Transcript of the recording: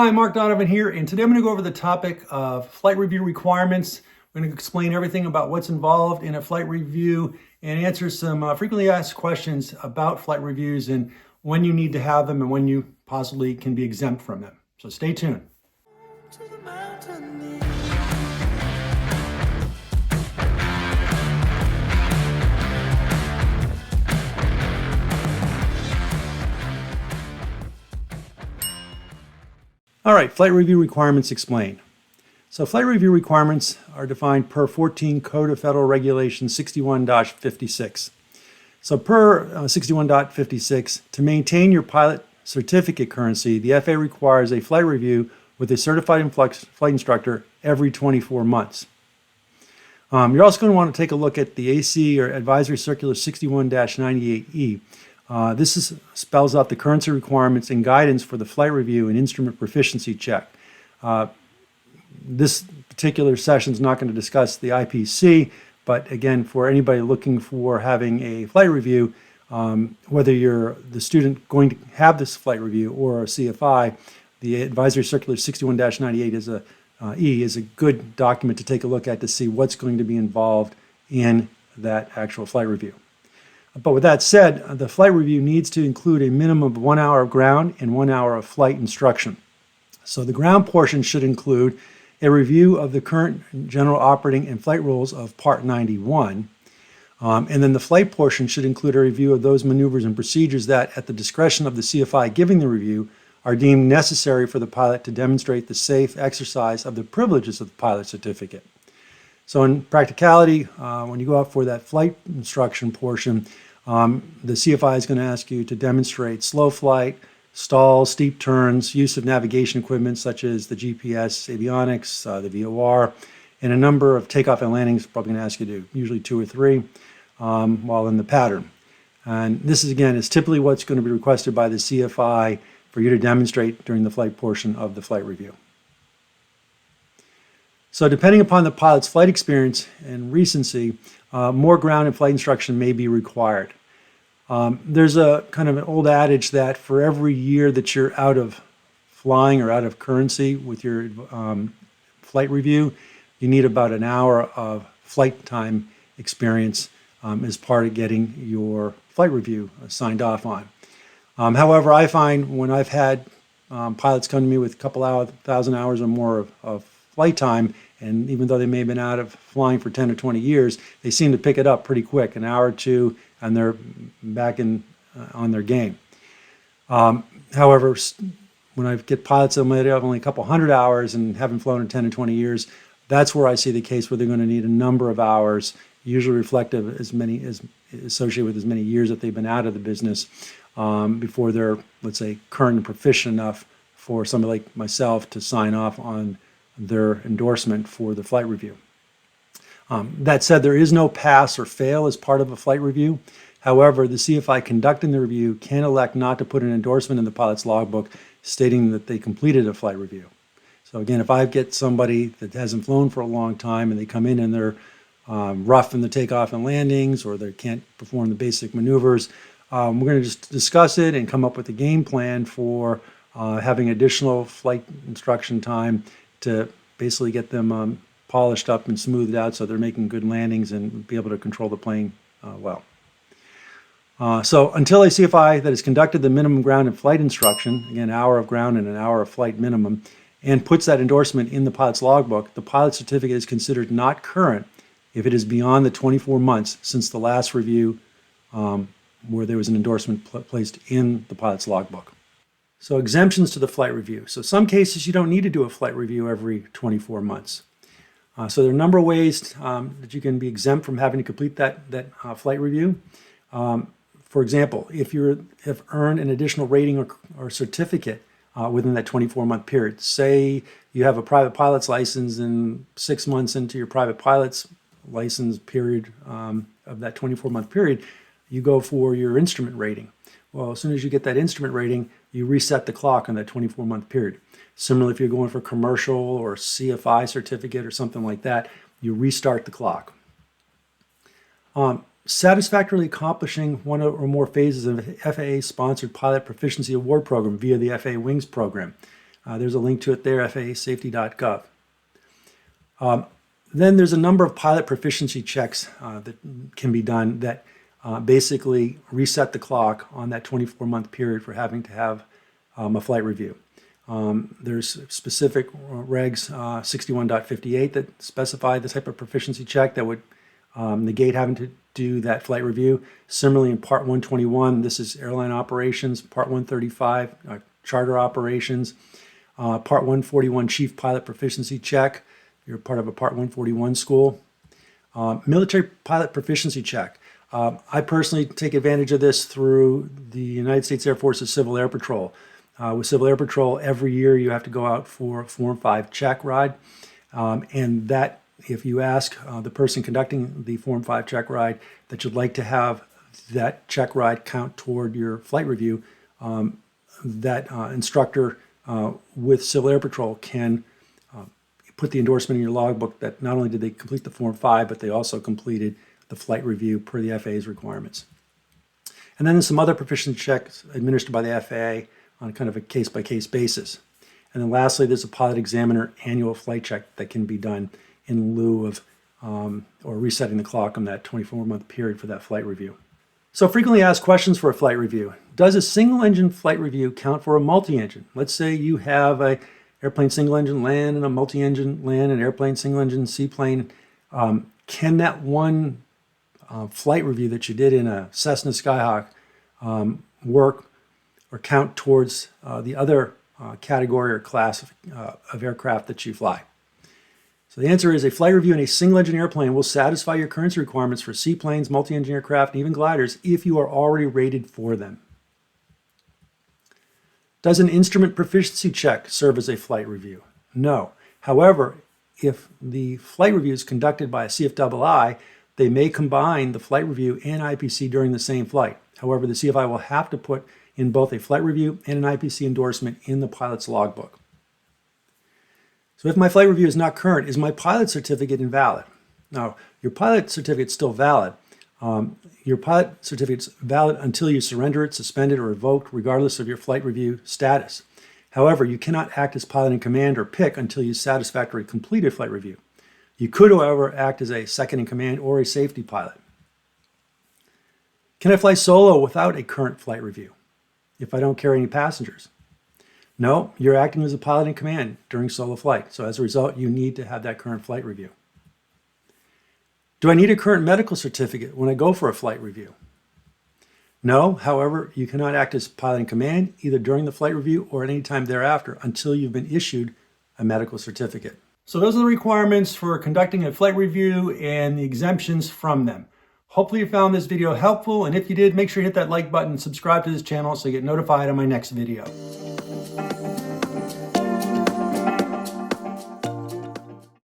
Hi, Mark Donovan here, and today I'm going to go over the topic of flight review requirements. I'm going to explain everything about what's involved in a flight review and answer some frequently asked questions about flight reviews and when you need to have them and when you possibly can be exempt from them. So stay tuned. All right, flight review requirements explained. So flight review requirements are defined per 14 Code of Federal Regulations 61.56. So per 61.56, to maintain your pilot certificate currency, the FAA requires a flight review with a certified flight instructor every 24 months. You're also going to want to take a look at the AC or Advisory Circular 61-98E. This spells out the currency requirements and guidance for the flight review and instrument proficiency check. This particular session is not going to discuss the IPC, but again, for anybody looking for having a flight review, whether you're the student going to have this flight review or a CFI, the Advisory Circular 61-98 is a good document to take a look at to see what's going to be involved in that actual flight review. But with that said, the flight review needs to include a minimum of 1 hour of ground and 1 hour of flight instruction. So the ground portion should include a review of the current general operating and flight rules of Part 91. And then the flight portion should include a review of those maneuvers and procedures that, at the discretion of the CFI giving the review, are deemed necessary for the pilot to demonstrate the safe exercise of the privileges of the pilot certificate. So in practicality, when you go out for that flight instruction portion, the CFI is going to ask you to demonstrate slow flight, stalls, steep turns, use of navigation equipment such as the GPS, avionics, the VOR, and a number of takeoff and landings. Probably going to ask you to do usually 2 or 3 while in the pattern. And this is typically what's going to be requested by the CFI for you to demonstrate during the flight portion of the flight review. So depending upon the pilot's flight experience and recency, more ground and flight instruction may be required. There's a kind of an old adage that for every year that you're out of flying or out of currency with your flight review, you need about an hour of flight time experience as part of getting your flight review signed off on. However, I find when I've had pilots come to me with a couple thousand hours or more of flight time, and even though they may have been out of flying for 10 or 20 years, they seem to pick it up pretty quick, an hour or two, and they're back on their game. However, when I get pilots that might have only a couple hundred hours and haven't flown in 10 or 20 years, that's where I see the case where they're going to need a number of hours, usually reflective associated with as many years that they've been out of the business before they're, let's say, current and proficient enough for somebody like myself to sign off on their endorsement for the flight review. That said, there is no pass or fail as part of a flight review. However, the CFI conducting the review can elect not to put an endorsement in the pilot's logbook stating that they completed a flight review. So again, if I get somebody that hasn't flown for a long time and they come in and they're rough in the takeoff and landings, or they can't perform the basic maneuvers, we're going to just discuss it and come up with a game plan for having additional flight instruction time to basically get them polished up and smoothed out so they're making good landings and be able to control the plane well. So until a CFI that has conducted the minimum ground and flight instruction, again, an hour of ground and an hour of flight minimum, and puts that endorsement in the pilot's logbook, the pilot certificate is considered not current if it is beyond the 24 months since the last review where there was an endorsement placed in the pilot's logbook. So exemptions to the flight review. So some cases you don't need to do a flight review every 24 months. So there are a number of ways that you can be exempt from having to complete that flight review. For example, if you have earned an additional rating or certificate within that 24-month period, say you have a private pilot's license and 6 months into your private pilot's license period of that 24-month period, you go for your instrument rating. Well, as soon as you get that instrument rating, you reset the clock on that 24-month period. Similarly, if you're going for commercial or CFI certificate or something like that, you restart the clock. Satisfactorily accomplishing one or more phases of FAA-sponsored pilot proficiency award program via the FAA Wings program. There's a link to it there, FAAsafety.gov. Then there's a number of pilot proficiency checks that can be done that basically reset the clock on that 24-month period for having to have a flight review. There's specific regs 61.58 that specify the type of proficiency check that would negate having to do that flight review. Similarly, in Part 121, this is airline operations. Part 135, charter operations. Part 141, chief pilot proficiency check. You're part of a Part 141 school. Military pilot proficiency check. I personally take advantage of this through the United States Air Force's Civil Air Patrol. With Civil Air Patrol, every year you have to go out for a Form 5 check ride. And that, if you ask the person conducting the Form 5 check ride that you'd like to have that check ride count toward your flight review, that instructor with Civil Air Patrol can put the endorsement in your logbook that not only did they complete the Form 5, but they also completed the flight review per the FAA's requirements. And then there's some other proficiency checks administered by the FAA on kind of a case-by-case basis. And then lastly, there's a pilot examiner annual flight check that can be done in lieu of or resetting the clock on that 24-month period for that flight review. So frequently asked questions for a flight review. Does a single-engine flight review count for a multi-engine? Let's say you have an airplane single-engine land and a multi-engine land, an airplane single-engine seaplane. Can that one flight review that you did in a Cessna Skyhawk work or count towards the other category or class of aircraft that you fly? So the answer is a flight review in a single-engine airplane will satisfy your currency requirements for seaplanes, multi-engine aircraft, and even gliders if you are already rated for them. Does an instrument proficiency check serve as a flight review? No. However, if the flight review is conducted by a CFII, they may combine the flight review and IPC during the same flight. However, the CFI will have to put in both a flight review and an IPC endorsement in the pilot's logbook. So if my flight review is not current, is my pilot certificate invalid? Now, your pilot certificate is still valid. Your pilot certificate is valid until you surrender it, suspend it, or revoked, regardless of your flight review status. However, you cannot act as pilot in command or pick until you satisfactorily complete a flight review. You could, however, act as a second in command or a safety pilot. Can I fly solo without a current flight review if I don't carry any passengers? No, you're acting as a pilot in command during solo flight. So as a result, you need to have that current flight review. Do I need a current medical certificate when I go for a flight review? No, however, you cannot act as pilot in command either during the flight review or at any time thereafter until you've been issued a medical certificate. So those are the requirements for conducting a flight review and the exemptions from them. Hopefully you found this video helpful, and if you did, make sure you hit that like button and subscribe to this channel so you get notified on my next video.